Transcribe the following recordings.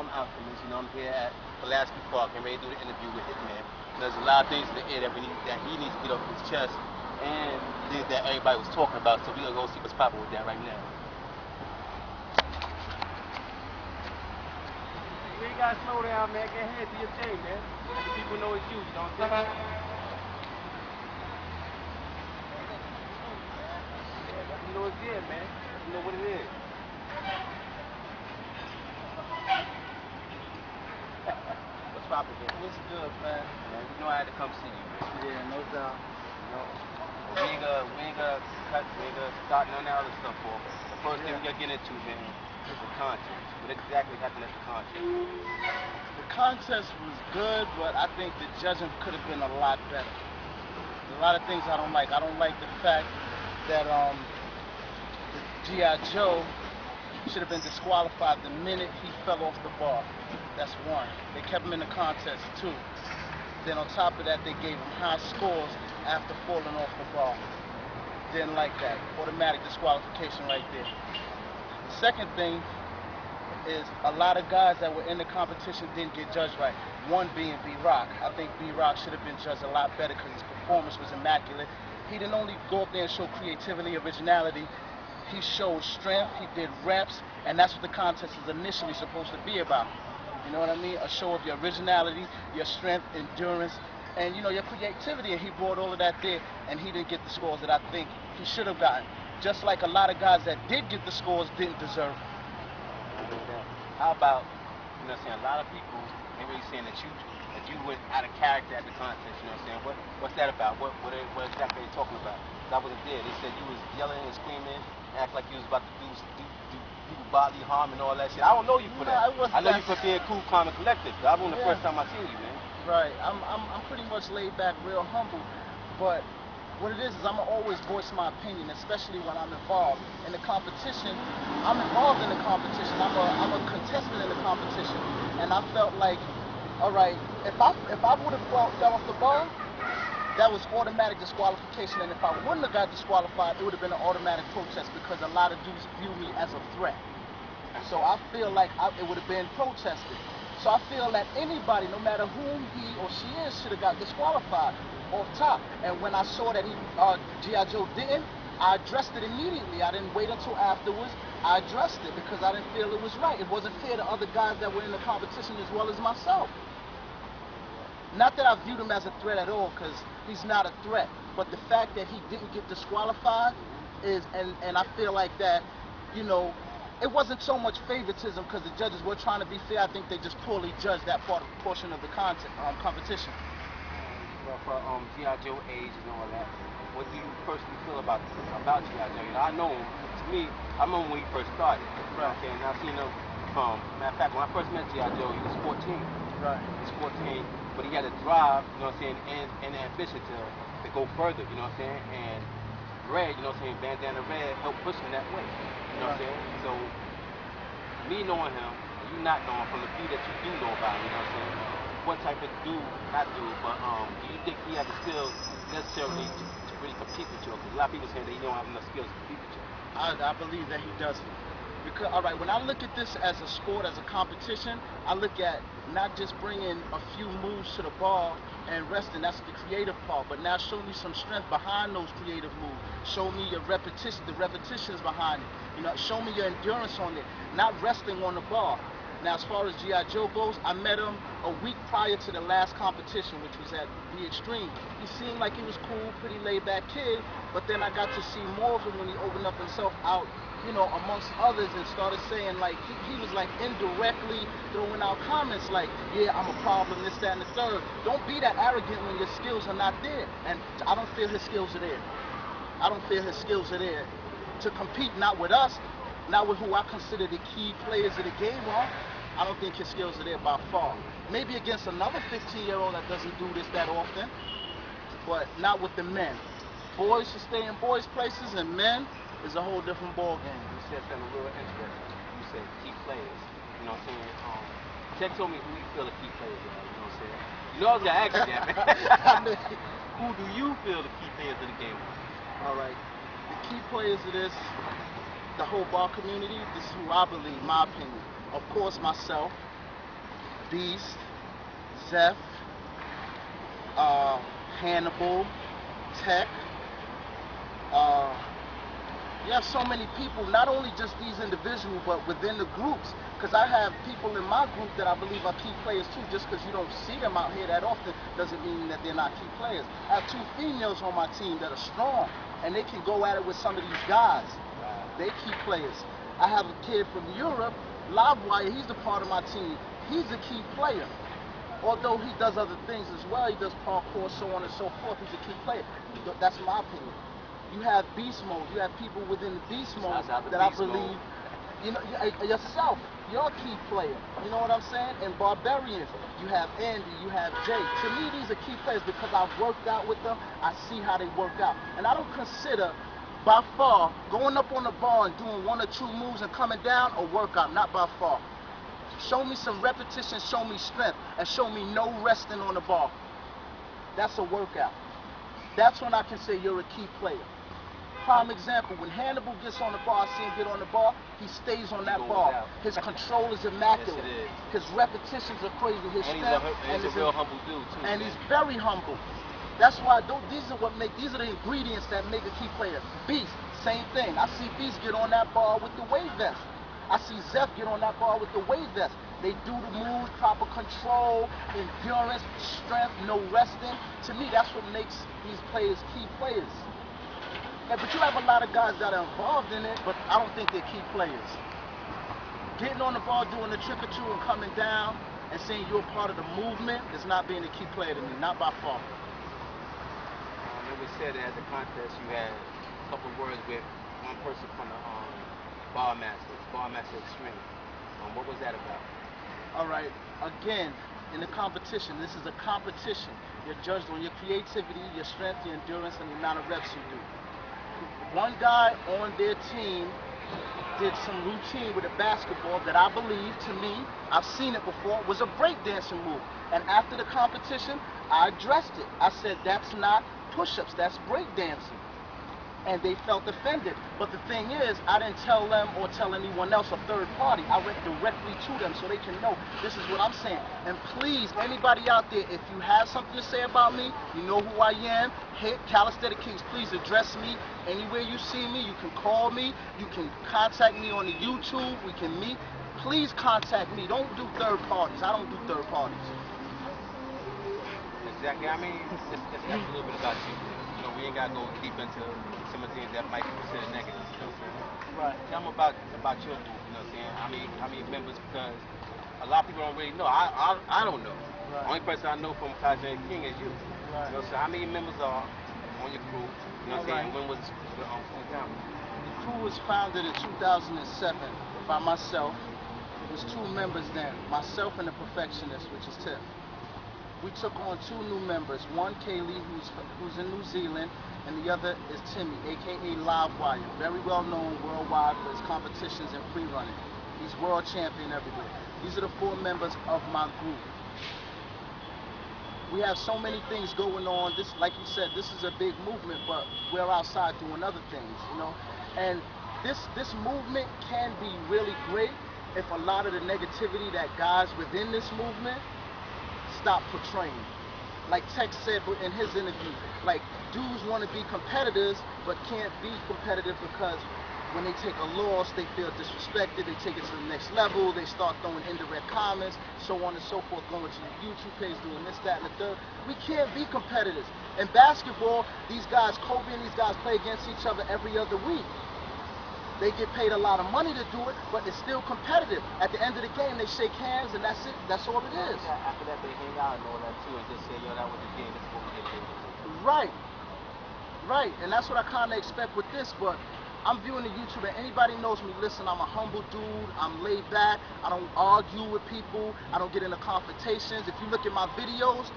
I'm Alchemist. You know, I'm here at Pulaski Park and ready to do the interview with Hitman. There's a lot of things in the air that he needs to get off his chest, and things that everybody was talking about. So we're gonna go see what's popping with that right now. You ain't gotta slow down, man. Get ahead to your thing, man. Let the people know it's you. You know what I'm saying? Yeah, let them know it's here, man. Let them know what it is. What's poppin', man? What's good, man? You know I had to come see you, man. Yeah, no doubt. You know, we ain't gonna start none of that other stuff off. The first thing we gotta get into, man, is the contest. What exactly happened at the contest? The contest was good, but I think the judging could have been a lot better. There's a lot of things I don't like. I don't like the fact that the G.I. Joe should have been disqualified the minute he fell off the bar. That's one. They kept him in the contest, two. Then on top of that, they gave him high scores after falling off the bar. Didn't like that. Automatic disqualification right there. The second thing is a lot of guys that were in the competition didn't get judged right. One being B-Rock. I think B-Rock should have been judged a lot better because his performance was immaculate. He didn't only go up there and show creativity, originality. He showed strength, he did reps, and that's what the contest is initially supposed to be about. You know what I mean? A show of your originality, your strength, endurance, and you know, your creativity, and he brought all of that there, and he didn't get the scores that I think he should have gotten. Just like a lot of guys that did get the scores didn't deserve it. How about, you know what I'm saying, a lot of people, they really saying that you went out of character at the contest, you know what I'm saying? What's that about? What exactly are they talking about? I wasn't there. They said you was yelling and screaming, act like you was about to do bodily harm and all that shit. I don't know you for that. I know you for being cool, calm, and collected. That wasn't the first time I seen you, man. Right. I'm pretty much laid back, real humble. But what it is I'm gonna always voice my opinion, especially when I'm involved in the competition. I'm involved in the competition. I'm a contestant in the competition, and I felt like, all right, if I would have fell off the bar, that was automatic disqualification, and if I wouldn't have got disqualified, it would have been an automatic protest because a lot of dudes view me as a threat. So I feel like it would have been protested. So I feel that anybody, no matter whom he or she is, should have got disqualified off top. And when I saw that G.I. Joe didn't, I addressed it immediately. I didn't wait until afterwards. I addressed it because I didn't feel it was right. It wasn't fair to other guys that were in the competition as well as myself. Not that I viewed him as a threat at all, because he's not a threat. But the fact that he didn't get disqualified is, and I feel like that, you know, it wasn't so much favoritism because the judges were trying to be fair. I think they just poorly judged that portion of the competition. Well, for G.I. Joe age and all that, what do you personally feel about G.I. Joe? You know, I know him. To me, I remember when he first started. Right. Okay, and I've seen him. Matter of fact, when I first met G.I. Joe, he was 14. Right. He was 14, but he had a drive, you know what I'm saying, and ambition to go further, you know what I'm saying, and Red, you know what I'm saying, Bandana Red helped push him that way, you know what I'm saying. So, me knowing him, and you not knowing from the few that you do know about him, you know what I'm saying, what type of dude, not dude, but do you think he has the skills necessarily to really compete with you? Because a lot of people say that he don't have enough skills to compete with you. I believe that he doesn't. Because, all right, when I look at this as a sport, as a competition, I look at not just bringing a few moves to the bar and resting, that's the creative part, but now show me some strength behind those creative moves. Show me your repetition, the repetitions behind it. You know, show me your endurance on it, not resting on the bar. Now, as far as G.I. Joe goes, I met him a week prior to the last competition, which was at The Extreme. He seemed like he was cool, pretty laid-back kid, but then I got to see more of him when he opened up himself out, you know, amongst others, and started saying, like, he was like indirectly throwing out comments like, yeah, I'm a problem, this, that, and the third. Don't be that arrogant when your skills are not there. And I don't feel his skills are there. I don't feel his skills are there to compete, not with us, not with who I consider the key players of the game are. I don't think his skills are there by far. Maybe against another 15-year-old that doesn't do this that often, but not with the men. Boys should stay in boys' places, and men is a whole different ball game. You said something real interesting. You said key players. You know what I'm saying? Ted told me who you feel the key players are. You know what I'm saying? You know I was gonna ask you that, man. Who do you feel the key players of the game are? All right. The key players of this, the whole bar community, this is who I believe, my opinion. Of course, myself, Beast, Zeph, Hannibal, Tech. You have so many people, not only just these individuals, but within the groups. Because I have people in my group that I believe are key players too. Just because you don't see them out here that often doesn't mean that they're not key players. I have 2 females on my team that are strong, and they can go at it with some of these guys. They key players. I have a kid from Europe, Livewire, he's the part of my team. He's a key player. Although he does other things as well, he does parkour, so on and so forth, he's a key player. That's my opinion. You have beast mode. You have people within the beast mode that I believe, you know, yourself, you're a key player. You know what I'm saying? And Barbarians, you have Andy, you have Jay. To me, these are key players because I've worked out with them. I see how they work out. And I don't consider, by far, going up on the bar and doing 1 or 2 moves and coming down a workout, not by far. Show me some repetition, show me strength, and show me no resting on the bar. That's a workout. That's when I can say you're a key player. Prime example, when Hannibal gets on the bar, I see him get on the bar, he stays on that bar. His control is immaculate. Yes, his repetitions are crazy. His strength, he's a real humble dude too. And he's very humble. That's why these are the ingredients that make a key player. Beast, same thing. I see Beast get on that bar with the wave vest. I see Zeph get on that bar with the wave vest. They do the moves, proper control, endurance, strength, no resting. To me, that's what makes these players key players. Yeah, but you have a lot of guys that are involved in it, but I don't think they're key players. Getting on the bar, doing a trick or 2 and coming down and saying you're a part of the movement is not being a key player to me, not by far. It was said that at the contest you had a couple of words with one person from the Bar Master Extreme. What was that about? All right, again, in the competition, this is a competition. You're judged on your creativity, your strength, your endurance, and the amount of reps you do. One guy on their team did some routine with a basketball that I believe, to me, I've seen it before, was a breakdancing move. And after the competition, I addressed it. I said, that's not push-ups, that's breakdancing. And they felt offended. But the thing is, I didn't tell them or tell anyone else, a third party. I went directly to them so they can know this is what I'm saying. And please, anybody out there, if you have something to say about me, you know who I am, hit Calisthenics Kingz. Please address me anywhere you see me. You can call me. You can contact me on the YouTube. We can meet. Please contact me. Don't do third parties. I don't do third parties. Exactly. I mean, it's a little bit about you. You know, we ain't got to go deep into some of the things that might be considered negative. You know what I'm saying? Right. Tell them about your group. You know what I'm saying? How many members? Because a lot of people don't really know. I don't know. Right. The only person I know from Calisthenics Kingz is you. Right. You know, so how many members are on your crew? You know what I'm saying? When was the time? The crew was founded in 2007 by myself. It was 2 members then, myself and the perfectionist, which is Tiff. We took on 2 new members, one Kaylee, who's in New Zealand, and the other is Timmy, aka Livewire, very well known worldwide for his competitions and free running. He's world champion everywhere. These are the 4 members of my group. We have so many things going on. This, like you said, this is a big movement, but we're outside doing other things, you know. And this movement can be really great if a lot of the negativity that guys within this movement stop portraying. Like Tech said in his interview, like dudes want to be competitors but can't be competitive because when they take a loss, they feel disrespected, they take it to the next level, they start throwing indirect comments, so on and so forth, going to the YouTube page, doing this, that, and the third. We can't be competitors. In basketball, these guys, Kobe and these guys play against each other every other week. They get paid a lot of money to do it, but it's still competitive. At the end of the game, they shake hands, and that's it. That's all it is. Yeah, after that, they hang out and all that too, and just say, yo, that was the game. This is what we get paid. Right. Right. And that's what I kind of expect with this, but I'm viewing the YouTube, and anybody knows me, listen, I'm a humble dude. I'm laid back. I don't argue with people. I don't get into confrontations. If you look at my videos,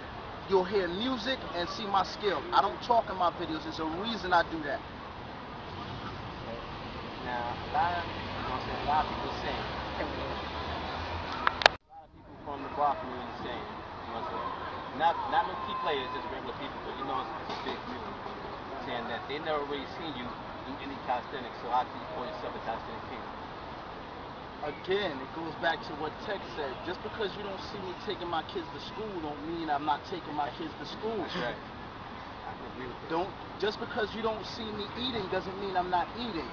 you'll hear music and see my skill. I don't talk in my videos. There's a reason I do that. Now, a lot of people saying, a lot of people from the bar community saying, you know what I'm saying, not no key players, just regular people, but you know it's a big community, saying that they never really seen you do any calisthenics, so how can you call yourself a Calisthenics Kingz? Again, it goes back to what Tech said. Just because you don't see me taking my kids to school don't mean I'm not taking my kids to school. That's right. I can agree with that. Just because you don't see me eating doesn't mean I'm not eating.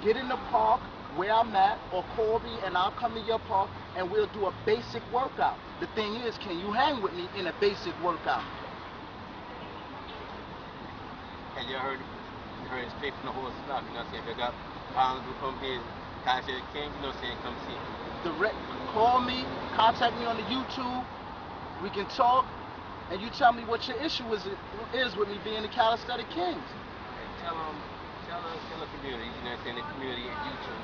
Get in the park where I'm at, or call me and I'll come to your park and we'll do a basic workout. The thing is, can you hang with me in a basic workout? And you heard it straight from the horse's mouth, you know what I'm saying? If you got problems with come here, Calisthenics Kingz, you know what I'm saying, come see me. Call me, contact me on the YouTube, we can talk, and you tell me what your issue is with me being the Calisthenics Kingz. And tell the community, you know what I'm saying, the community and YouTube,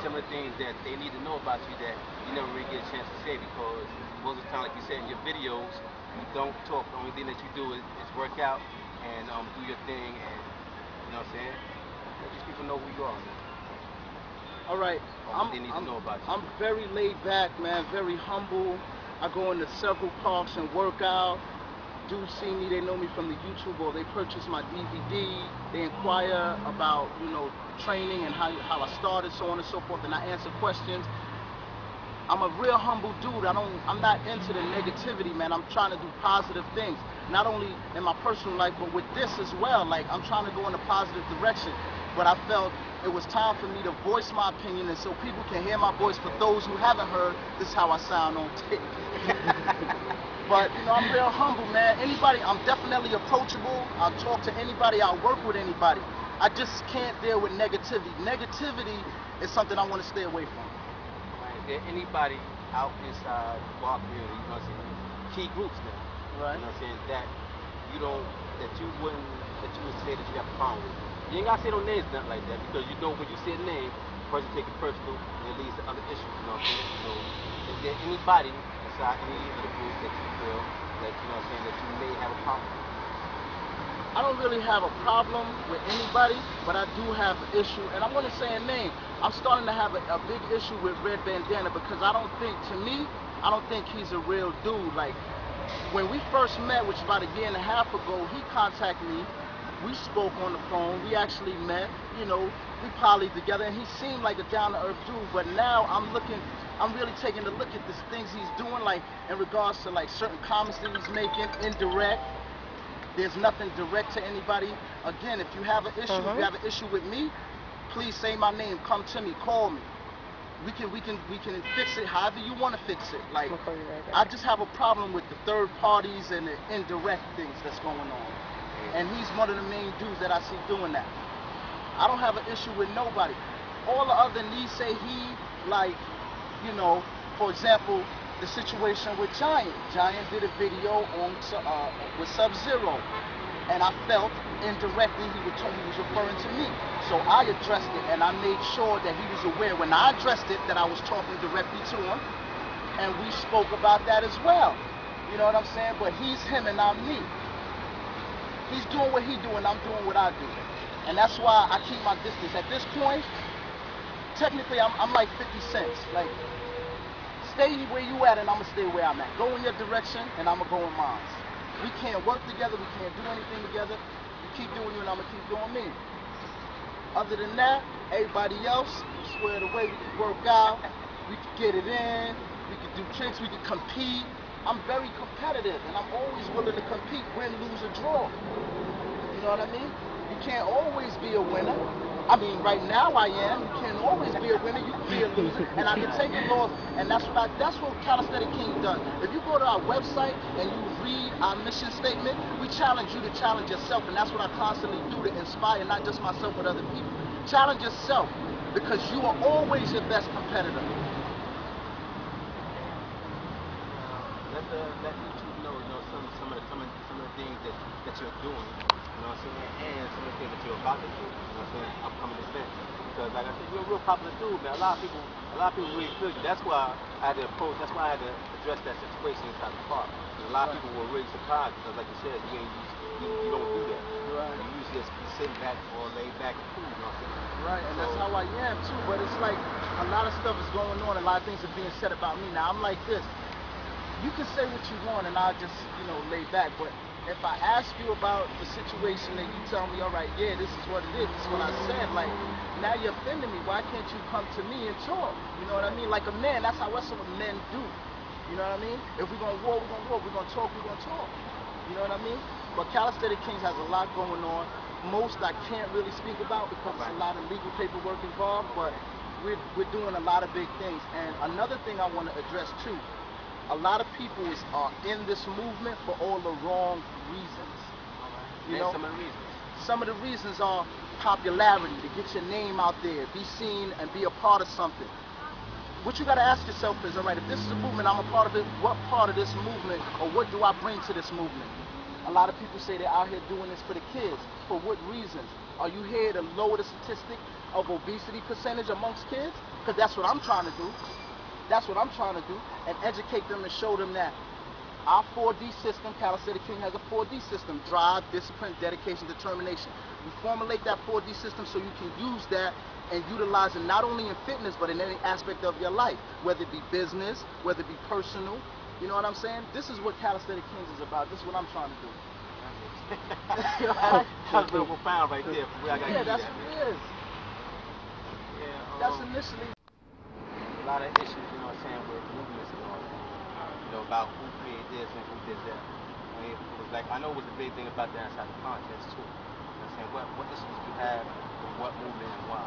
some of the things that they need to know about you that you never really get a chance to say, because most of the time, like you said in your videos, you don't talk. The only thing that you do is work out and do your thing, and you know what I'm saying? Let these people know who you are, man. All right, They need to know about you. I'm very laid back, man, very humble. I go into several parks and work out. Dudes see me, they know me from the YouTube, or they purchase my DVD. They inquire about, you know, training and how I started, so on and so forth, and I answer questions. I'm a real humble dude. I'm not into the negativity, man. I'm trying to do positive things, not only in my personal life, but with this as well. Like, I'm trying to go in a positive direction. But I felt it was time for me to voice my opinion, and so people can hear my voice. For those who haven't heard, this is how I sound on tape. But, you know, I'm real humble, man. Anybody, I'm definitely approachable. I'll talk to anybody. I'll work with anybody. I just can't deal with negativity. Negativity is something I want to stay away from. Is there anybody out inside the bar community, you know what I'm saying, key groups now, right? You know what I'm saying, that you would say that you have a problem with? You ain't gotta say no names, nothing like that, because you know when you say a name, the person take it personal, and it leads to other issues, you know what I'm saying? So, is there anybody inside any of the groups that you feel that, you know what I'm saying, that you may have a problem with? I don't really have a problem with anybody, but I do have an issue, and I'm going to say a name. I'm starting to have a big issue with Red Bandana, because I don't think he's a real dude. Like, when we first met, which was about a year and a half ago, he contacted me. We spoke on the phone. We actually met, you know, we polyed together, and he seemed like a down-to-earth dude. But now I'm really taking a look at the things he's doing, like in regards to like certain comments that he's making, indirect. There's nothing direct to anybody. Again, if you have an issue, if you have an issue with me, please say my name. Come to me. Call me. We can fix it however you want to fix it. Like, I just have a problem with the third parties and the indirect things that's going on. And he's one of the main dudes that I see doing that. I don't have an issue with nobody. All the other needs say he, like, you know, for example, the situation with Giant. Giant did a video on with Sub-Zero, and I felt indirectly he was referring to me. So I addressed it, and I made sure that he was aware when I addressed it that I was talking directly to him, and we spoke about that as well. You know what I'm saying? But he's him and I'm me. He's doing what he doing, I'm doing what I do. And that's why I keep my distance. At this point, technically I'm like 50 cents. Like, stay where you at and I'm gonna stay where I'm at. Go in your direction and I'm gonna go in mine. We can't work together, we can't do anything together. You keep doing you and I'm gonna keep doing me. Other than that, everybody else, squared away, we can work out, we can get it in, we can do tricks, we can compete. I'm very competitive and I'm always willing to compete, win, lose, or draw. You know what I mean? You can't always be a winner. I mean, right now I am. You can't always be a winner. You can be a loser, and I can take a loss. And that's what Calisthenics Kingz does. If you go to our website and you read our mission statement, we challenge you to challenge yourself, and that's what I constantly do to inspire not just myself but other people. Challenge yourself, because you are always your best competitor. Let YouTube know, some of the things that you're doing, you know what I'm saying, and some of the things that you're about to do, you know what I'm saying, upcoming events. Because like I said, you're a real popular dude, man. A lot of people really feel you. That's why I had to address that situation inside the park. Because a lot of people were really surprised, because like you said, you don't do that. Right. You usually just be sitting back or laid back and cool, you know what I'm saying? Right, and that's how I am too. But it's like a lot of stuff is going on, a lot of things are being said about me. Now I'm like this. You can say what you want and I'll just, you know, lay back, but if I ask you about the situation and you tell me, all right, yeah, this is what it is, this is what I said, like, now you're offending me. Why can't you come to me and talk? You know what I mean? Like a man, that's what some men do. You know what I mean? If we're going to war, we're going to war. We're going to talk, we're going to talk. You know what I mean? But Calisthenics Kingz has a lot going on. Most I can't really speak about because it's a lot of legal paperwork involved, but we're doing a lot of big things. And another thing I want to address too, a lot of people are in this movement for all the wrong reasons. You know, some of the reasons. Some of the reasons are popularity, to get your name out there, be seen and be a part of something. What you got to ask yourself is, all right, if this is a movement, I'm a part of it, what part of this movement or what do I bring to this movement? A lot of people say they're out here doing this for the kids. For what reasons? Are you here to lower the statistic of obesity percentage amongst kids? Because that's what I'm trying to do. That's what I'm trying to do, and educate them and show them that our 4D system, Calisthenics Kingz has a 4D system: drive, discipline, dedication, determination. We formulate that 4D system so you can use that and utilize it not only in fitness but in any aspect of your life, whether it be business, whether it be personal. You know what I'm saying? This is what Calisthenics Kingz is about. This is what I'm trying to do. That's real profound right there. Yeah, that's what it is. Yeah, that's initially. A lot of issues, you know what I'm saying, with movements and all that. You know, about who created this and who did that. I mean, it was like, I know it was a big thing about the outside the contest too. You know what I'm saying? What issues do you have with what movement and why?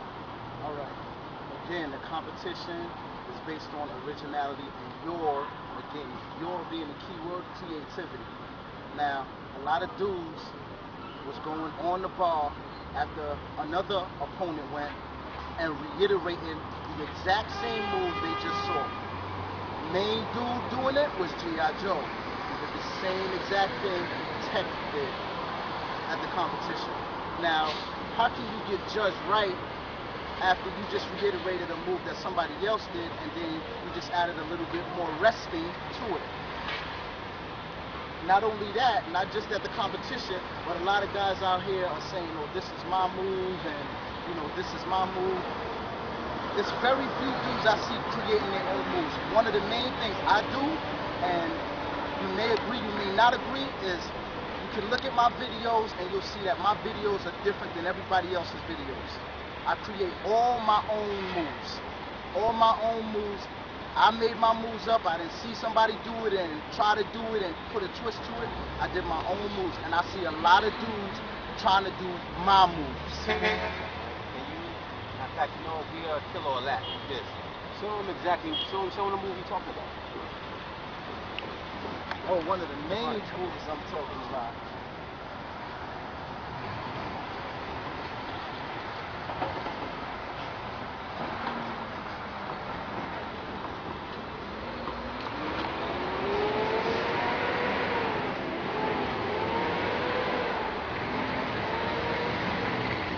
All right. Again, the competition is based on originality and your being the key word, creativity. Now, a lot of dudes was going on the bar after another opponent went and reiterating the exact same moves they just saw. Main dude doing it was G.I. Joe. He did the same exact thing Tech did at the competition. Now, how can you get judged right after you just reiterated a move that somebody else did and then you just added a little bit more resting to it? Not only that, not just at the competition, but a lot of guys out here are saying, oh, this is my move and, you know, this is my move. It's very few dudes I see creating their own moves. One of the main things I do, and you may agree, you may not agree, is you can look at my videos and you'll see that my videos are different than everybody else's videos. I create all my own moves. All my own moves. I made my moves up. I didn't see somebody do it and try to do it and put a twist to it. I did my own moves. And I see a lot of dudes trying to do my moves. In fact, you know, we are a killer of that. This. Show them exactly, show them the movie you're talking about. Oh, one of the main movies I'm talking about.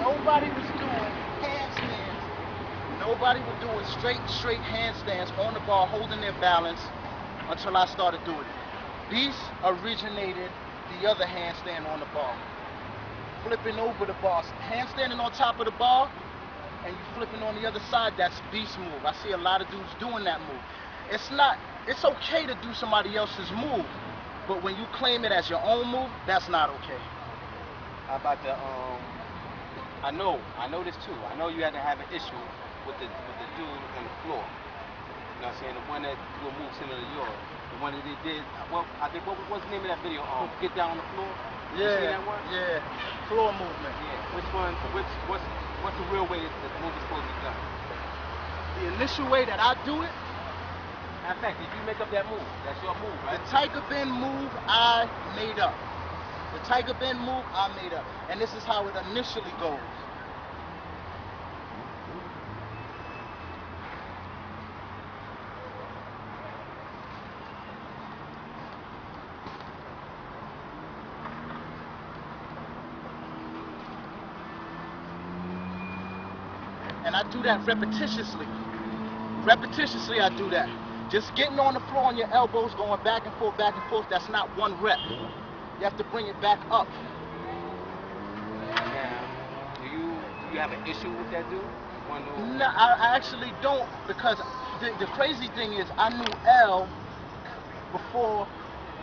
Nobody was doing handstands. Nobody was doing straight handstands on the bar, holding their balance until I started doing it. Beast originated the other handstand on the bar. Flipping over the bar, handstanding on top of the bar, and you flipping on the other side, that's Beast move. I see a lot of dudes doing that move. It's okay to do somebody else's move, but when you claim it as your own move, that's not okay. How about the I know this too. I know you had to have an issue with the dude on the floor. You know what I'm saying? The one that do a move similar to yours. The one that they did. What was the name of that video? Get down on the floor. Yeah. You seen that one? Yeah. Floor movement. Yeah. Which one? What's the real way that the move is supposed to be done? The initial way that I do it. In fact, did you make up that move? That's your move, right? The Tiger Bend move I made up. The Tiger Bend move I made up. And this is how it initially goes. And I do that repetitiously. Repetitiously I do that. Just getting on the floor on your elbows, going back and forth, that's not one rep. You have to bring it back up. Now, do you have an issue with that dude? No, I actually don't, because the crazy thing is I knew L before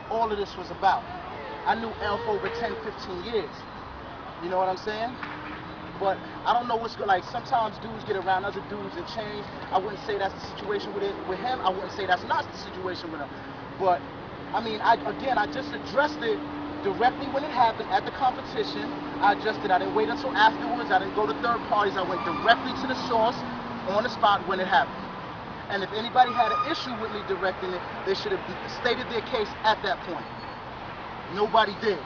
all of this was about. I knew L for over 10, 15 years. You know what I'm saying? But I don't know what's good. Like, sometimes dudes get around other dudes and change. I wouldn't say that's the situation with him. I wouldn't say that's not the situation with him. But I mean, I just addressed it directly when it happened at the competition. I addressed it. I didn't wait until afterwards. I didn't go to third parties. I went directly to the source on the spot when it happened. And if anybody had an issue with me directing it, they should have stated their case at that point. Nobody did.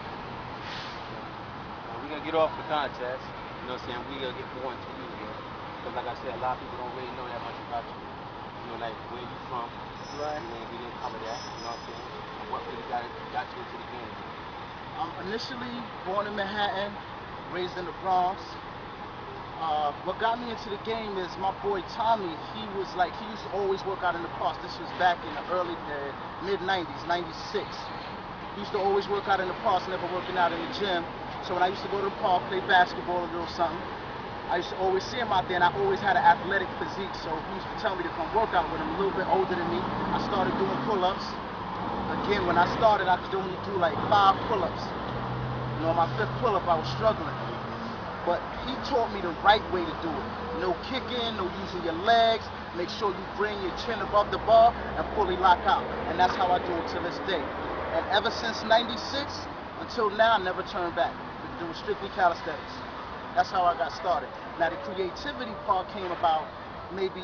We're going to get off the contest. You know what I'm saying? We're going to get more into you here. Because like I said, a lot of people don't really know that much about you. You know, like where you from. Right. We didn't cover that. You know what I'm saying? And what really got you into the game. I'm initially born in Manhattan, raised in the Bronx. What got me into the game is my boy Tommy. He used to always work out in the parks. This was back in the mid-90s, 96. He used to always work out in the parks, never working out in the gym. So when I used to go to the park, play basketball, a little something, I used to always see him out there, and I always had an athletic physique. So he used to tell me to come work out with him. A little bit older than me, I started doing pull-ups. Again, when I started, I could only do like 5 pull-ups. You know, on my 5th pull-up, I was struggling. But he taught me the right way to do it. No kicking, no using your legs. Make sure you bring your chin above the bar and fully lock out. And that's how I do it to this day. And ever since 96 until now, I never turned back. It was strictly calisthenics. That's how I got started. Now the creativity part came about maybe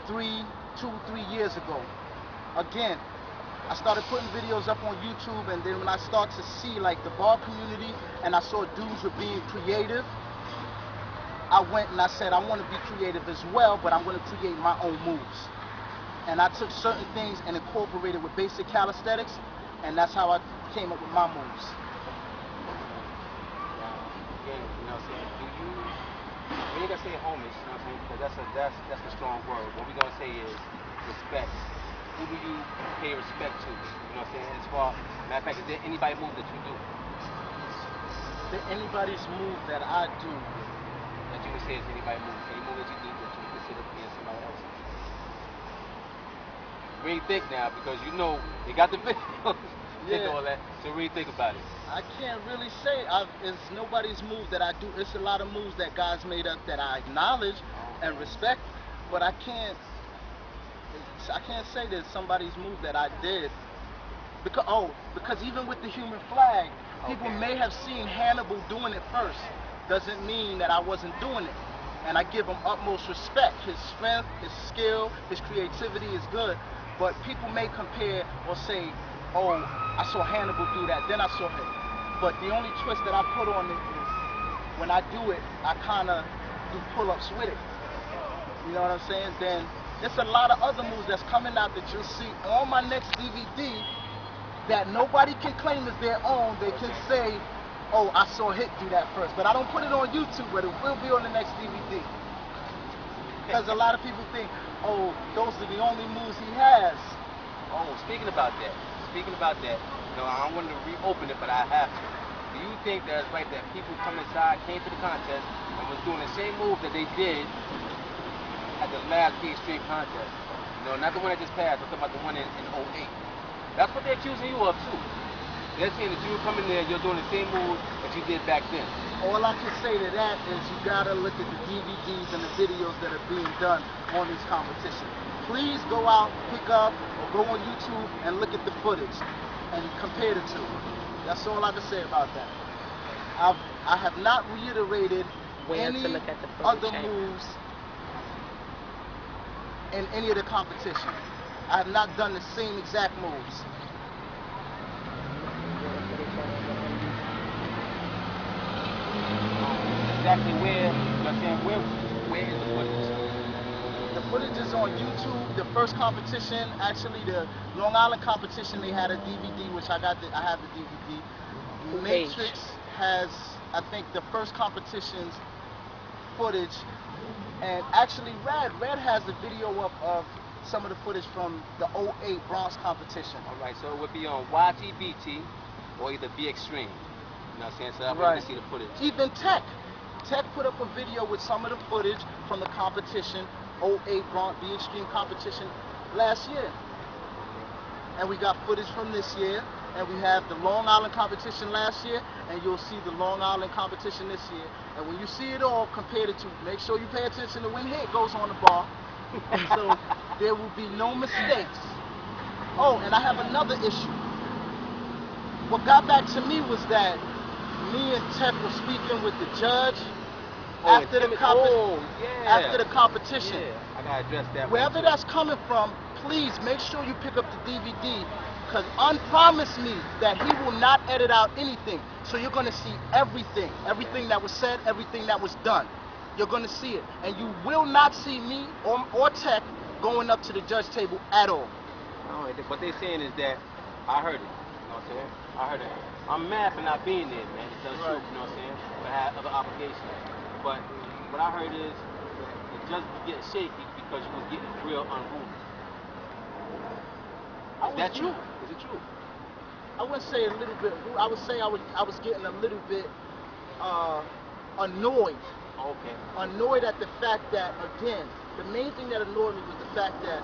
2 or 3 years ago. Again, I started putting videos up on YouTube, and then when I started to see like the bar community and I saw dudes were being creative, I went and I said I want to be creative as well, but I'm going to create my own moves. And I took certain things and incorporated with basic calisthenics, and that's how I came up with my moves. Again, you know what I'm saying? We ain't gonna say homage, you know what I'm saying? Because that's a strong word. What we're gonna say is respect. Who do you pay respect to? You know what I'm saying? As far, matter of fact, is there anybody move that you do? Is there anybody's move that I do? That you would say is anybody move? Any move that you do that you consider being somebody else? Really think now, because you know you got the videos and all that. So really think about it. I can't really say it's nobody's move that I do. It's a lot of moves that guys made up that I acknowledge and respect, but I can't say there's somebody's move that I did. Because even with the human flag, people may have seen Hannibal doing it first. Doesn't mean that I wasn't doing it. And I give him utmost respect. His strength, his skill, his creativity is good. But people may compare or say, oh, I saw Hannibal do that, then I saw him. But the only twist that I put on it is when I do it, I kind of do pull-ups with it. You know what I'm saying? Then there's a lot of other moves that's coming out that you'll see on my next DVD that nobody can claim as their own. They can say, oh, I saw Hit do that first. But I don't put it on YouTube, but it will be on the next DVD. Because a lot of people think, oh, those are the only moves he has. Oh, speaking about that, you know, I don't want to reopen it, but I have to. Do you think that it's right that people come inside, came to the contest, and was doing the same move that they did at the last big street contest? You know, not the one that just passed, I'm talking about the one in 08. That's what they're accusing you of, too. They're saying that you were coming there, you're doing the same move that you did back then. All I can say to that is you gotta look at the DVDs and the videos that are being done on these competitions. Please go out, pick up, or go on YouTube and look at the footage and compare the two. That's all I can say about that. I have not reiterated any other moves in any of the competition. I have not done the same exact moves. Exactly where, you know what I'm saying, where is the footage? The footage is on YouTube. The first competition, actually the Long Island competition, they had a DVD, which I have the DVD. Matrix has, I think, the first competition's footage, and actually Red has the video of some of the footage from the 08 Bronx competition. Alright, so it would be on YTBT or either Be Extreme. You know what I'm saying? So I want to see the footage. Even Tech put up a video with some of the footage from the competition, 08 Bronx Be Extreme competition last year. And we got footage from this year. and we have the Long Island competition last year, and you'll see the Long Island competition this year. And when you see it all, compare the two. Make sure you pay attention to when hit goes on the bar. So there will be no mistakes. Oh, and I have another issue. What got back to me was that me and Tech were speaking with the judge after the competition. Yeah, I gotta address that. Wherever that's coming from, please make sure you pick up the DVD, because unpromised me that he will not edit out anything. So you're gonna see everything that was said, everything that was done. You're gonna see it, and you will not see me or Tech going up to the judge table at all. No, what they're saying is that I heard it. You know what I'm saying? I heard it. I'm mad for not being there, man. It's the truth. You know what I'm saying? But I had other obligations. But what I heard is the judge was getting shaky because you was getting real unruly. Is that true? Is it true? I wouldn't say a little bit. I would say I was getting a little bit annoyed. Okay. Annoyed at the fact that, again, the main thing that annoyed me was the fact that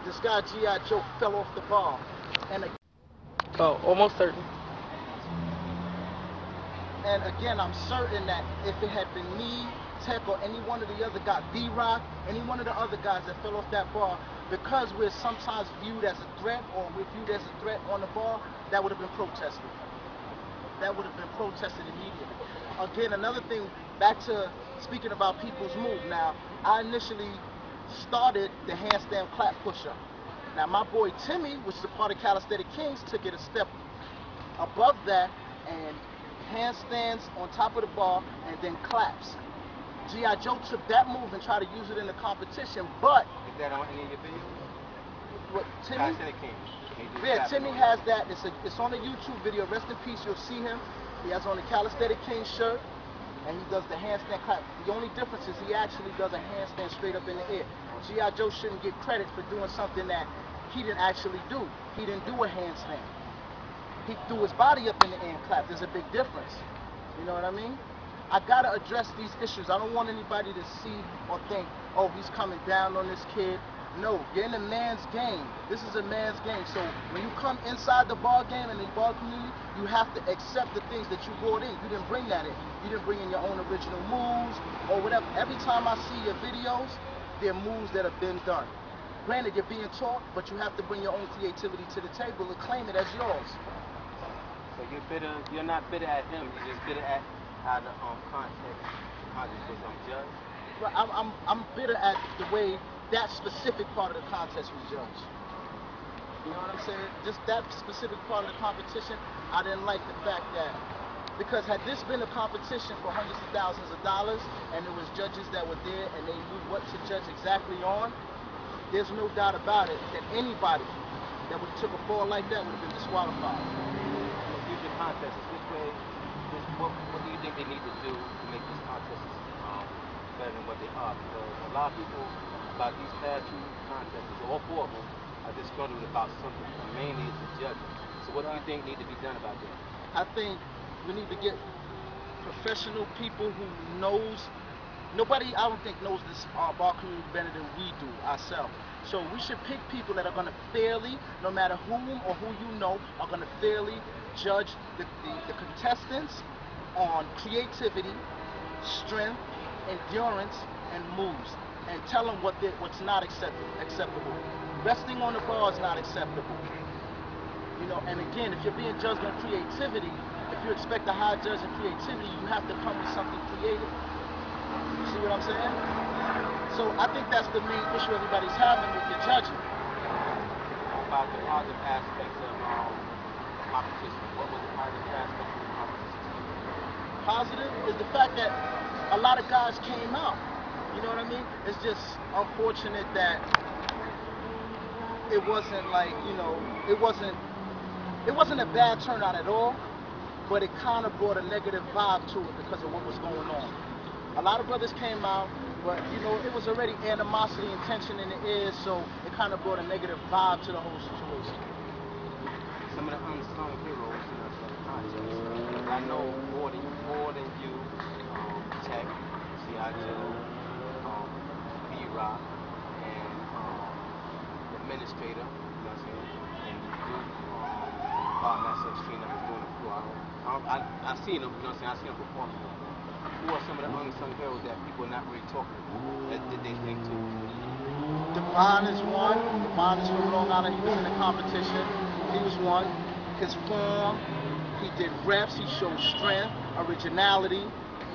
this guy G.I. Joe fell off the bar. And almost certain. And again, I'm certain that if it had been me, Tech, or any one of the other guys, B-Rock, any one of the other guys that fell off that bar, because we're sometimes viewed as a threat, or we're viewed as a threat on the bar, that would have been protested. That would have been protested immediately. Again, another thing, back to speaking about people's move. Now, I initially started the handstand clap push-up. Now, my boy Timmy, which is a part of Calisthenics Kingz, took it a step above that and handstands on top of the bar and then claps. G.I. Joe took that move and tried to use it in the competition, but... Is that on any of your videos? What, Timmy? Calisthenics Kingz. Yeah, Timmy has that. It's on a YouTube video. Rest in peace, you'll see him. He has on the Calisthenics Kingz shirt, and he does the handstand clap. The only difference is he actually does a handstand straight up in the air. G.I. Joe shouldn't get credit for doing something that he didn't actually do. He didn't do a handstand. He threw his body up in the air and clapped. There's a big difference. You know what I mean? I gotta address these issues. I don't want anybody to see or think, oh, he's coming down on this kid. No, you're in a man's game. This is a man's game. So when you come inside the bar game and the bar community, you have to accept the things that you brought in. You didn't bring that in. You didn't bring in your own original moves or whatever. Every time I see your videos, they're moves that have been done. Granted, you're being taught, but you have to bring your own creativity to the table and claim it as yours. So you're not bitter at him, you're just bitter at how the context was judged? Well, I'm bitter at the way that specific part of the contest was judged. You know what I'm saying? Just that specific part of the competition, I didn't like the fact that, because had this been a competition for hundreds of thousands of dollars and there was judges that were there and they knew what to judge exactly on, there's no doubt about it that anybody that would have took a fall like that would have been disqualified. Future contests, what do you think they need to do to make these contests better than what they are? Because a lot of people about these past two contests, all four of them, are disgruntled about something, and mainly it's the judges. So what do you think need to be done about that? I think we need to get professional people who knows. Nobody, I don't think, knows this bar community better than we do ourselves. So we should pick people that are going to fairly, no matter whom or who you know, are going to fairly judge the contestants on creativity, strength, endurance, and moves, and tell them what's not acceptable. Resting on the bar is not acceptable. You know, and again, if you're being judged on creativity, if you expect a high judge in creativity, you have to come with something creative. You see what I'm saying? So I think that's the main issue everybody's having with the judging. About the positive aspects of competition. What was the positive aspects of the competition? Positive is the fact that a lot of guys came out. You know what I mean? It's just unfortunate that it wasn't like, you know, it wasn't a bad turnout at all, but it kind of brought a negative vibe to it because of what was going on. A lot of brothers came out, but you know, it was already animosity and tension in the air, so it kind of brought a negative vibe to the whole situation. Some of the unsung heroes in the contest. I know more than you, Tech, G.I. Joe, B-Rock, and the administrator, you know what I'm saying, and you do myself seeing them as doing it before. I seen them, you know what I'm saying? I seen them performing. Who are some of the unsung heroes that people are not really talking about that they think too? Devon is one. Devon is from Long Island. He was in the competition. He was one. His form, he did reps, he showed strength, originality.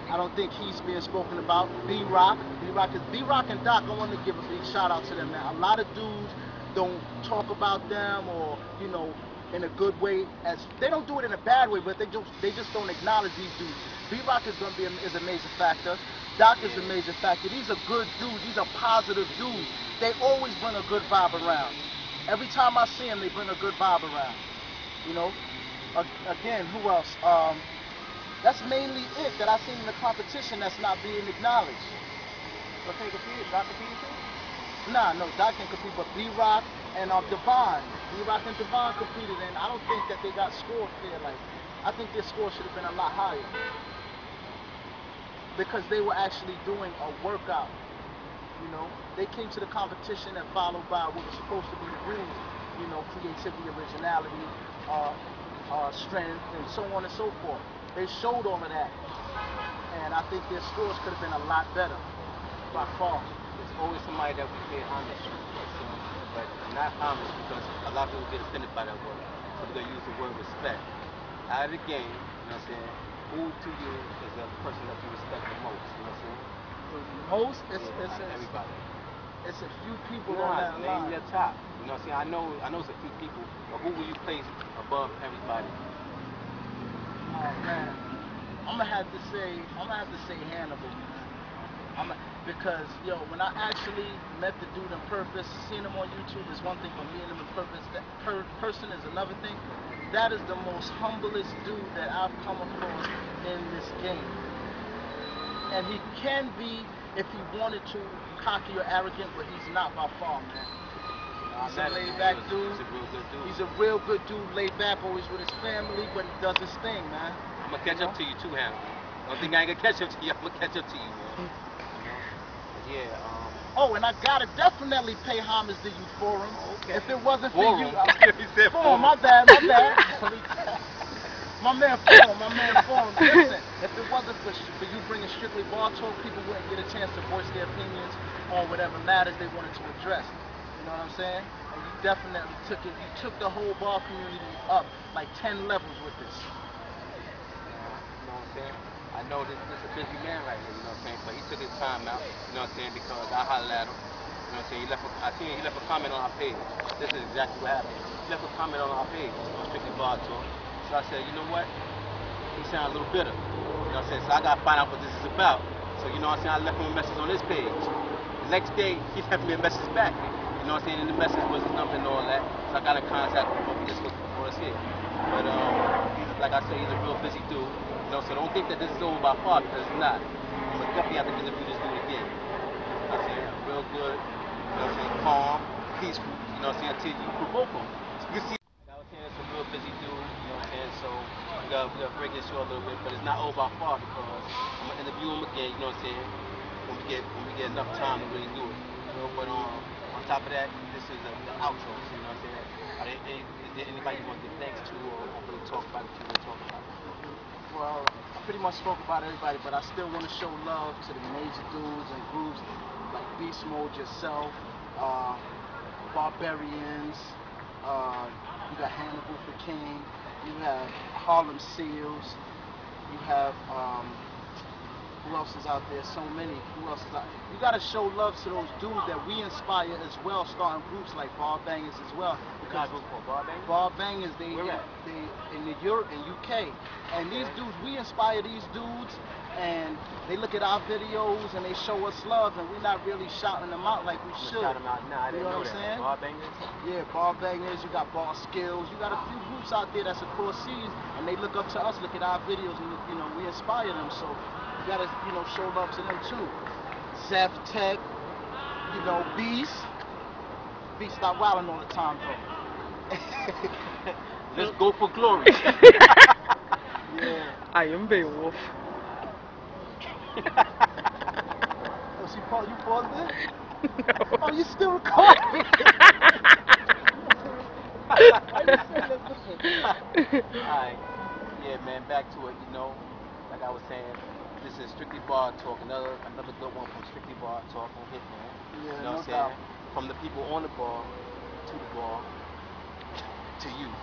I don't think he's being spoken about. B-Rock and Doc, I want to give a big shout out to them, man. A lot of dudes don't talk about them or, you know, in a good way. As they don't do it in a bad way, but they just don't acknowledge these dudes. B-Rock is going to be a major factor. Doc is a major factor. These are good dudes. These are positive dudes. They always bring a good vibe around. Every time I see them, they bring a good vibe around. You know? Again, who else? That's mainly it that I've seen in the competition that's not being acknowledged. So can you compete? Doc competing too? Nah, no, Doc can compete, but B-Rock and Devon. B-Rock and Devon competed, and I don't think that they got scored fair. Like, I think their score should have been a lot higher. Because they were actually doing a workout. You know, they came to the competition and followed by what was supposed to be the rules. You know, creativity, originality, strength, and so on and so forth. They showed all of that, and I think their scores could have been a lot better, by far. There's always somebody that we pay homage to, but not homage because a lot of people get offended by that word. So we're gonna use the word respect. Out of the game, you know what I'm saying? Who to you is the person that you respect the most? You know what I'm saying? The most, everybody. It's a few people on that line. Name your top. You know what I'm saying? I know it's a few people, but who will you place above everybody? Oh man, I'm gonna have to say Hannibal, man. Because when I actually met the dude in purpose, seeing him on YouTube is one thing, but meeting him in purpose, that person is another thing. That is the most humblest dude that I've come across in this game. And he can be, if he wanted to, cocky or arrogant, but he's not by far, man. He's a laid-back dude. He's a real good dude. He's a real good dude, laid back, always with his family, but he does his thing, man. I'm gonna catch up to you too, Hannibal. Don't think I ain't gonna catch up to you. I'm gonna catch up to you, man. You know? Yeah. Oh, and I gotta definitely pay homage to you, Forum. Okay. If it wasn't for you, he said Forum. My bad. My man Forum. Listen, if it wasn't for you bringing strictly ball talk, people wouldn't get a chance to voice their opinions on whatever matters they wanted to address. You know what I'm saying? And you definitely took it. You took the whole ball community up like 10 levels with this. You know what I'm saying? I know this is a busy man right here, you know what I'm saying? But he took his time out, you know what I'm saying? Because I hollered at him. You know what I'm saying? I seen he left a comment on our page. This is exactly what happened. He left a comment on our page on Strictly Bar Talk. So I said, you know what? He sounded a little bitter. You know what I'm saying? So I gotta find out what this is about. So you know what I'm saying? I left him a message on his page. The next day, he left me a message back. You know what I'm saying? And the message was his number and all that. So I got in contact with him before us here. But he's, like I said, he's a real busy dude. You know, so don't think that this is over by far because it's not. I'm gonna definitely have to interview this dude again. You know what I'm saying? Real good. You know what I'm saying? Calm, peaceful. You know what I'm saying? Until you provoke him. So you can see. Like I was saying, it's a real busy dude. You know what I'm saying? So we gotta break this short a little bit, but it's not over by far because I'm gonna interview him again. You know what I'm saying? When we get enough time to really do it. You know, but on top of that, this is the outro. So, you know what I'm saying? Is there anybody you want to give thanks to or really talk about what you want to talk about? Well, I pretty much spoke about everybody, but I still want to show love to the major dudes and groups like Beast Mode, yourself, Barbarians, you got Hannibal for King, you have Harlem Seals, you have, who else is out there? So many. Who else is out? You gotta show love to those dudes that we inspire as well, starting groups like Bar Bangers as well. Because Bar Bangers? Bar Bangers, they in Europe and UK, and these dudes, we inspire these dudes, and they look at our videos and they show us love, and we're not really shouting them out like we should. Shout them out. Nah, I didn't know what I'm saying? Bar Bangers? Yeah, Bar Bangers. You got Bar Skills. You got a few groups out there that's across seas, and they look up to us, look at our videos, and we inspire them. So you gotta, show love to them too. Zeph Tech, Beast. Beast, stop wilding all the time though. Let's go for glory. Yeah. I am Beowulf. Oh, you paused it? No. Oh, you still recording? Why you saying that? Alright. Yeah, man, back to it, you know. Like I was saying, this is Strictly Bar Talk, another good one from Strictly Bar Talk and Hitman. Yeah, You know what I'm saying? From the people on the bar, to the bar, to you.